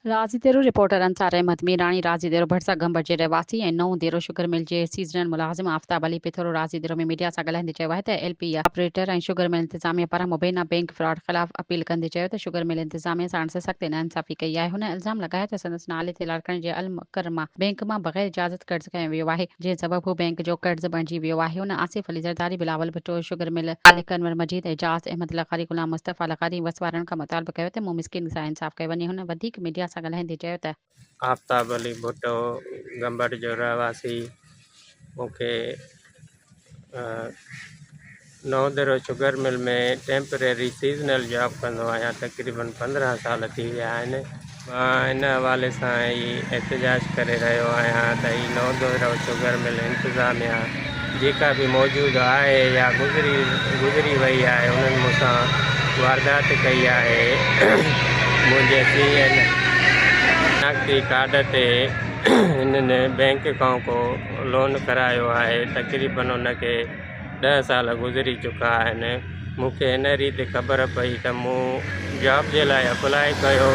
राज़ीदेरो reporter Ansar Ahmad Mirani राज़ीदेरो भरसा Gambar जे रहवासी ऐं नओं देरो शुगर मिल जे सीज़नल मुलाज़िम आफ़ताब अली पिथोरो राज़ीदेरो में मीडिया सां ॻाल्हाईंदे चयो आहे त एलपी ऑपरेटर ऐं शुगर मिल इंतिज़ामिया पारां मुबैना बैंक फ्रॉड ख़िलाफ़ अपील कंदे चयो त शुगर मिल इंतिज़ामिया साण से सख़्त नाइंसाफ़ी कई आहे। हुन इल्ज़ाम लॻायो त संदसि नाले ते लाड़कनि जे अल मुकरमा बैंक मां बग़ैर इजाज़त कर्ज़ कयो वियो आहे, जंहिं सबबि हू बैंक जो कर्ज़ बणिजी वियो आहे। हुन आसिफ अली ज़रदारी बिलावल भुट्टो शुगर मिल मालिक अनवर मजीद एजाज़ अहमद लखारी गुलाम मुस्तफ़ा लखारी वसवारनि खां मुतालबो कयो त मूं मिसकिन सां इंसाफ़ कयो वञे। हुन वधीक मीडिया सां ॻाल्हाईंदे चयो त आफ़ताब अली भुट्टो गंबट जो रहवासी मूंखे नवोदरो शुगर मिल में टेम्परेरी सीज़नल जॉब कंदो आहियां। तक़रीबन 15 साल थी विया आहिनि। मां इन हवाले सां ई एहतिजाज करे रहियो आहियां त ही नवोदरो शुगर मिल इंतिज़ामिया जेका बि मौजूदु आहे या गुज़री वई आहे, उन्हनि मूंसां वारदात कई आहे। मुंहिंजे शनाख्ती कार्ड ते हिननि बैंक खां को लोन करायो आहे। तक़रीबन उनखे 10 साल गुज़री चुका आहिनि। मूंखे हिन रीति ख़बर पई त मूं जॉब जे लाइ अप्लाई कयो,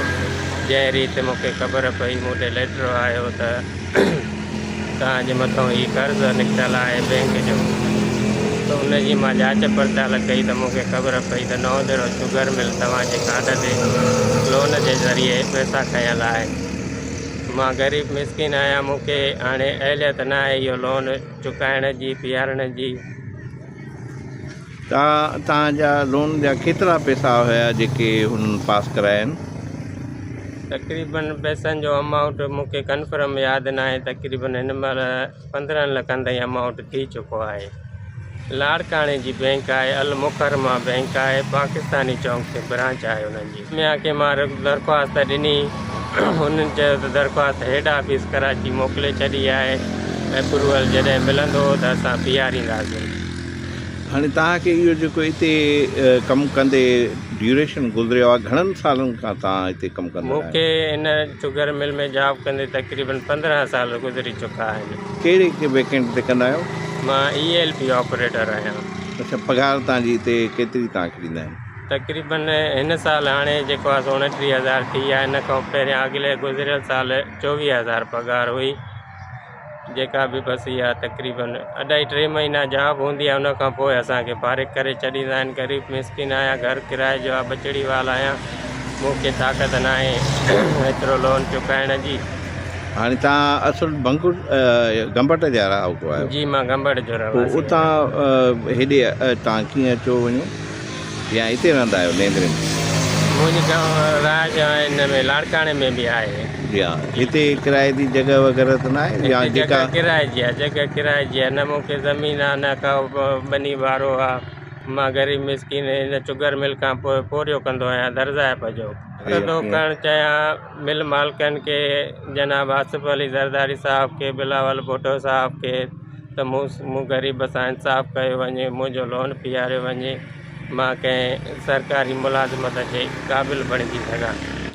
जंहिं रीति मूंखे ख़बर पई मूं लेटर आयो त तव्हांजे मथां ही कर्ज़ निकितल आहे बैंक जो, त उनजी मां जांच पड़ताल कई त मूंखे ख़बर पई त नवोदरो शुगर मिल तव्हांजे कार्ड ते लोन जे ज़रिए पैसा खयल आहे। मां ग़रीब मिसकिन आहियां, मूंखे हाणे अहलियत न आहे इहो लोन चुकाइण जी बीहारण जी। तव्हांजा लोन जा केतिरा पैसा हुया जेके हुननि पास कराया आहिनि? तक़रीबन पैसनि जो अमाउंट मूंखे कंफर्म यादि न आहे। तक़रीबन हिन महिल 15 लखनि ताईं अमाउंट थी चुको आहे। लाड़काणे जी बैंक आहे, अल मुकरमा बैंक आहे, पाकिस्तानी चौक ते ब्रांच आहे उन्हनि जी। मिया खे मां दरख़्वास्त ॾिनी, हुननि चयो त दरख़्वास्त हेड ऑफिस कराची मोकिले छॾी आहे, अप्रूवल जॾहिं मिलंदो त असां बीहारींदासीं। हाणे तव्हांखे इहो जेको हिते कमु कंदे ड्यूरेशन गुज़रियो आहे, घणनि सालनि खां तव्हां हिते कमु कंदा? मूंखे हिन शुगर मिल में जॉब कंदे तक़रीबन 15 साल गुज़री चुका आहिनि। कहिड़े वैकेंट ते कंदा आहियो? मां ELP ऑपरेटर आहियां। अच्छा, पघार तव्हांजी हिते केतिरी तव्हांखे ॾींदा आहिनि? तक़रीबन हिन साल हाणे जेको आहे 29,000 थी आहे। हिन खां पहिरियां अॻिले गुज़िरियल साल 24,000 पघार हुई। जेका बि बसि इहा तक़रीबन 2.5-3 महीना जॉब हूंदी आहे, उन खां पोइ असांखे फारिग करे छॾींदा आहिनि। ग़रीब मिसकिन आहियां, घर किराए जो आहे, बचड़ी वाल आहियां, मूंखे ताक़त न आहे एतिरो लोन चुकाइण जी। हाणे तव्हां असुल गंबट जा रहो आहियो? जी, मां गंबट जो रहो। उतां हेॾे तव्हां कीअं अचो वञो या हिते रहंदा आहियो नेंद्रे में? मुंहिंजी राज हिन में लाड़काणे में बि आहे। या हिते किराए जी जॻह वग़ैरह त न आहे? या जेका किराए जी आहे, जॻह किराए जी आहे, न मूंखे ज़मीन आहे न का बनी वारो आहे। मां ग़रीब मिसकिन हिन शुगर मिल खां पोइ पोरियो कंदो आहियां दर्ज़ाइब जो। रदो करणु चाहियां मिल मालिकनि खे, जनाब आसिफ अली ज़रदारी साहब खे, बिलावल भुट्टो साहब खे, त मूं ग़रीब सां इंसाफ़ कयो वञे, मुंहिंजो लोन बीहारियो वञे, मां कंहिं सरकारी मुलाज़िमत जे क़ाबिल बणिजी सघां।